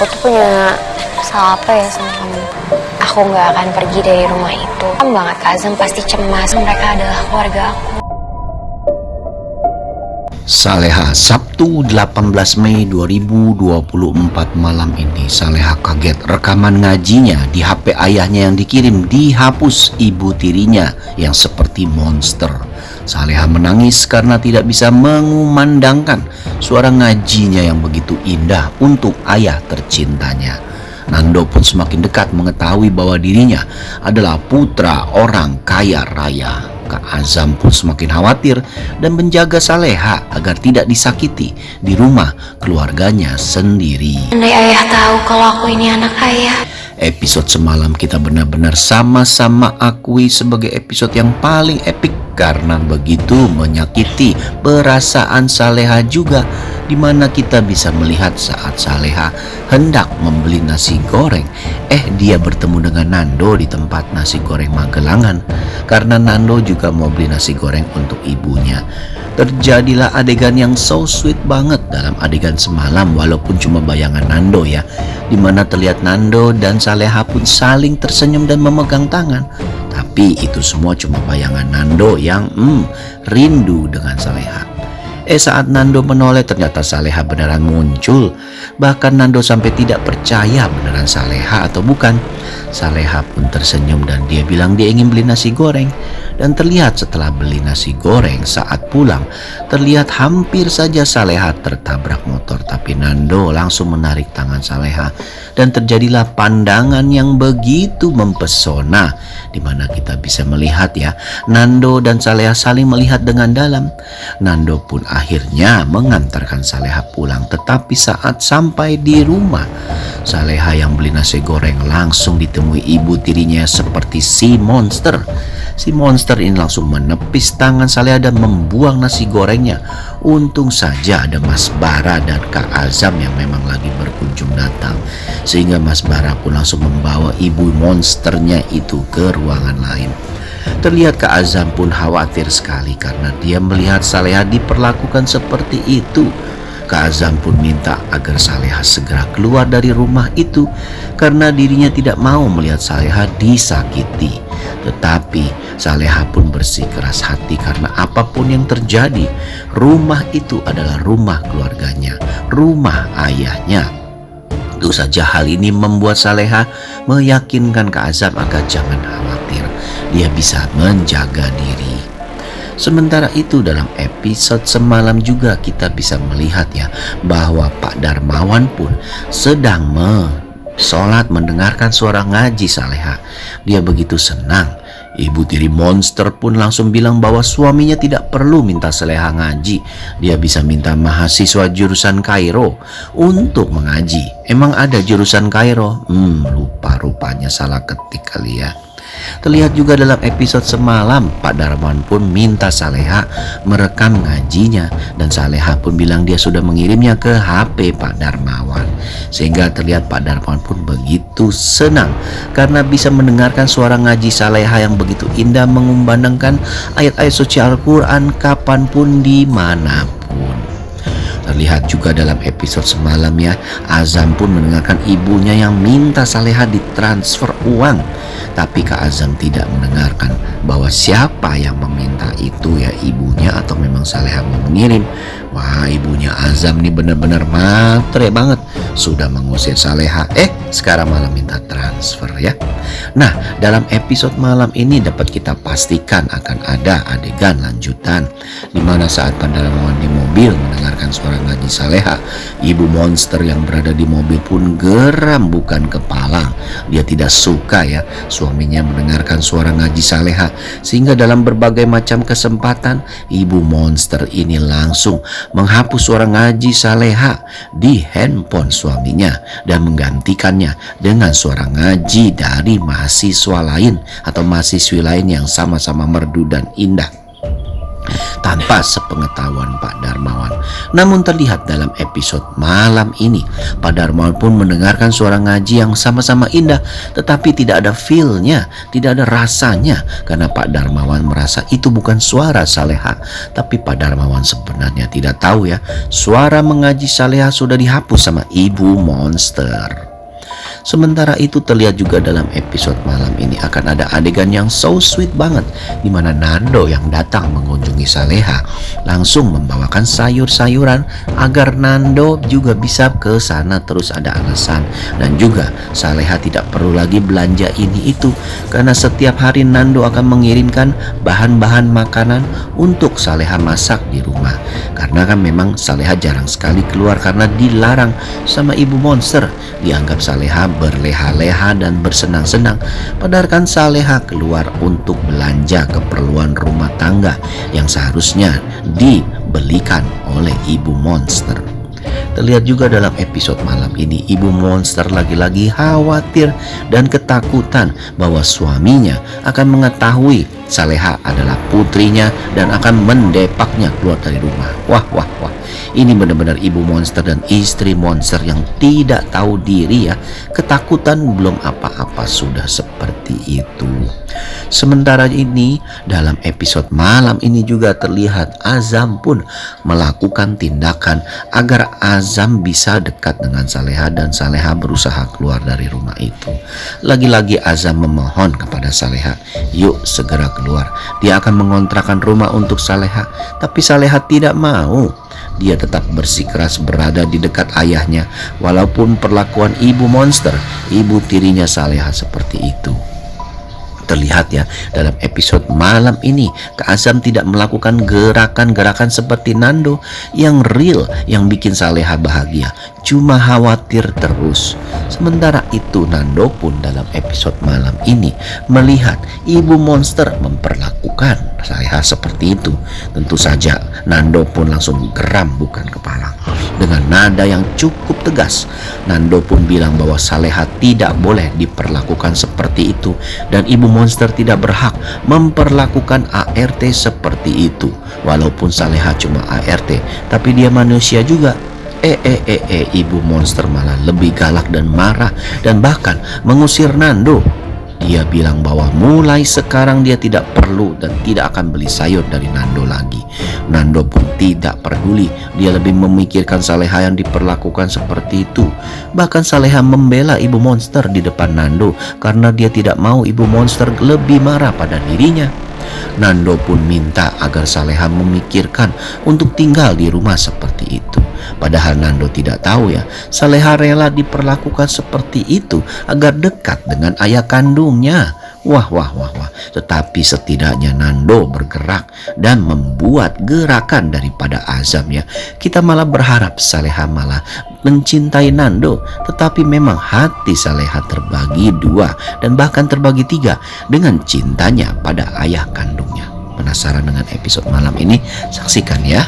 tuh punya salah apa ya sama kamu? Aku gak akan pergi dari rumah itu. Kamu banget Kak Azam pasti cemas. Mereka adalah keluarga aku. Saleha, Sabtu 18 Mei 2024 malam ini Saleha kaget rekaman ngajinya di HP ayahnya yang dikirim dihapus ibu tirinya yang seperti monster. Saleha menangis karena tidak bisa mengumandangkan suara ngajinya yang begitu indah untuk ayah tercintanya. Nando pun semakin dekat mengetahui bahwa dirinya adalah putra orang kaya raya. Kak Azam pun semakin khawatir dan menjaga Saleha agar tidak disakiti di rumah keluarganya sendiri. Andai ayah tahu kalau aku ini anak ayah. Episode semalam kita benar-benar sama-sama akui sebagai episode yang paling epik karena begitu menyakiti perasaan Saleha juga, dimana kita bisa melihat saat Saleha hendak membeli nasi goreng, dia bertemu dengan Nando di tempat nasi goreng Magelangan karena Nando juga mau beli nasi goreng untuk ibunya. Terjadilah adegan yang so sweet banget dalam adegan semalam, walaupun cuma bayangan Nando ya, dimana terlihat Nando dan Saleha pun saling tersenyum dan memegang tangan. Tapi itu semua cuma bayangan Nando yang rindu dengan Saleha. Saat Nando menoleh ternyata Saleha beneran muncul. Bahkan Nando sampai tidak percaya beneran Saleha atau bukan. Saleha pun tersenyum dan dia bilang dia ingin beli nasi goreng. Dan terlihat setelah beli nasi goreng saat pulang, terlihat hampir saja Saleha tertabrak motor. Tapi Nando langsung menarik tangan Saleha dan terjadilah pandangan yang begitu mempesona, dimana kita bisa melihat ya, Nando dan Saleha saling melihat dengan dalam. Nando pun akhirnya mengantarkan Saleha pulang. Tetapi saat sampai di rumah, Saleha yang beli nasi goreng langsung ditemui ibu tirinya seperti si monster. Si monster ini langsung menepis tangan Saleha dan membuang nasi gorengnya. Untung saja ada Mas Bara dan Kak Azam yang memang lagi berkunjung datang, sehingga Mas Bara pun langsung membawa ibu monsternya itu ke ruangan lain. Terlihat Kak Azam pun khawatir sekali karena dia melihat Saleha diperlakukan seperti itu. Kak Azam pun minta agar Saleha segera keluar dari rumah itu karena dirinya tidak mau melihat Saleha disakiti. Tetapi Saleha pun bersikeras hati karena apapun yang terjadi, rumah itu adalah rumah keluarganya, rumah ayahnya. Tentu saja hal ini membuat Saleha meyakinkan Kak Azam agar jangan khawatir, dia bisa menjaga diri. Sementara itu dalam episode semalam juga kita bisa melihat ya bahwa Pak Darmawan pun sedang sholat mendengarkan suara ngaji Saleha. Dia begitu senang. Ibu tiri monster pun langsung bilang bahwa suaminya tidak perlu minta Saleha ngaji. Dia bisa minta mahasiswa jurusan Kairo untuk mengaji. Emang ada jurusan Kairo? Lupa rupanya salah ketik kali ya. Terlihat juga dalam episode semalam Pak Darmawan pun minta Saleha merekam ngajinya dan Saleha pun bilang dia sudah mengirimnya ke HP Pak Darmawan. Sehingga terlihat Pak Darmawan pun begitu senang karena bisa mendengarkan suara ngaji Saleha yang begitu indah mengumandangkan ayat-ayat suci Al-Quran kapanpun dimanapun. Terlihat juga dalam episode semalam ya, Azam pun mendengarkan ibunya yang minta Saleha ditransfer uang. Tapi Kak Azam tidak mendengarkan bahwa siapa yang meminta itu ya, ibunya atau memang Saleha mau mengirim. Wah, ibunya Azam nih benar-benar matre banget. Sudah mengusir Saleha, sekarang malah minta transfer ya. Nah, dalam episode malam ini dapat kita pastikan akan ada adegan lanjutan di mana saat Pak Darmawan di mobil mendengarkan suara ngaji Saleha, ibu monster yang berada di mobil pun geram bukan kepala. Dia tidak suka ya suaminya mendengarkan suara ngaji Saleha, sehingga dalam berbagai macam kesempatan ibu monster ini langsung menghapus suara ngaji Saleha di handphone suaminya dan menggantikannya dengan suara ngaji dari mahasiswa lain atau mahasiswi lain yang sama-sama merdu dan indah. tanpa sepengetahuan Pak Darmawan. Namun terlihat dalam episode malam ini, Pak Darmawan pun mendengarkan suara ngaji yang sama-sama indah, tetapi tidak ada feel-nya, tidak ada rasanya, karena Pak Darmawan merasa itu bukan suara Saleha. Tapi Pak Darmawan sebenarnya tidak tahu ya, suara mengaji Saleha sudah dihapus sama Ibu Monster. Sementara itu terlihat juga dalam episode malam ini akan ada adegan yang so sweet banget, di mana Nando yang datang mengunjungi Saleha langsung membawakan sayur-sayuran agar Nando juga bisa ke sana terus ada alasan, dan juga Saleha tidak perlu lagi belanja ini itu karena setiap hari Nando akan mengirimkan bahan-bahan makanan untuk Saleha masak di rumah. Karena kan memang Saleha jarang sekali keluar karena dilarang sama Ibu Monster, dianggap Saleha berleha-leha dan bersenang-senang, padahal kan Saleha keluar untuk belanja keperluan rumah tangga yang seharusnya dibelikan oleh Ibu Monster. Terlihat juga dalam episode malam ini, Ibu Monster lagi-lagi khawatir dan ketakutan bahwa suaminya akan mengetahui Saleha adalah putrinya dan akan mendepaknya keluar dari rumah. Wah. Ini benar-benar Ibu Monster dan istri Monster yang tidak tahu diri ya. Ketakutan belum apa-apa sudah seperti itu. Sementara ini dalam episode malam ini juga terlihat Azam pun melakukan tindakan agar Azam bisa dekat dengan Saleha dan Saleha berusaha keluar dari rumah itu. Lagi-lagi Azam memohon kepada Saleha, yuk segera keluar. Dia akan mengontrakan rumah untuk Saleha, tapi Saleha tidak mau. Dia tetap bersikeras berada di dekat ayahnya, walaupun perlakuan Ibu Monster, ibu tirinya Saleha seperti itu. Terlihat ya dalam episode malam ini, Kak Azam tidak melakukan gerakan-gerakan seperti Nando yang real, yang bikin Saleha bahagia, cuma khawatir terus. Sementara itu Nando pun dalam episode malam ini melihat Ibu Monster memperlakukan Saleha seperti itu. Tentu saja Nando pun langsung geram bukan kepala. Dengan nada yang cukup tegas, Nando pun bilang bahwa Saleha tidak boleh diperlakukan seperti itu dan Ibu Monster tidak berhak memperlakukan ART seperti itu. Walaupun Saleha cuma ART, tapi dia manusia juga. Ibu Monster malah lebih galak dan marah dan bahkan mengusir Nando. Dia bilang bahwa mulai sekarang dia tidak perlu dan tidak akan beli sayur dari Nando lagi. Nando pun tidak peduli, dia lebih memikirkan Saleha yang diperlakukan seperti itu. Bahkan Saleha membela Ibu Monster di depan Nando karena dia tidak mau Ibu Monster lebih marah pada dirinya. Nando pun minta agar Saleha memikirkan untuk tinggal di rumah seperti itu. Padahal Nando tidak tahu ya, Saleha rela diperlakukan seperti itu agar dekat dengan ayah kandungnya. Wah. Tetapi setidaknya Nando bergerak dan membuat gerakan daripada Azam ya. Kita malah berharap Saleha malah mencintai Nando, tetapi memang hati Saleha terbagi dua dan bahkan terbagi tiga dengan cintanya pada ayah kandungnya. Penasaran dengan episode malam ini? Saksikan ya.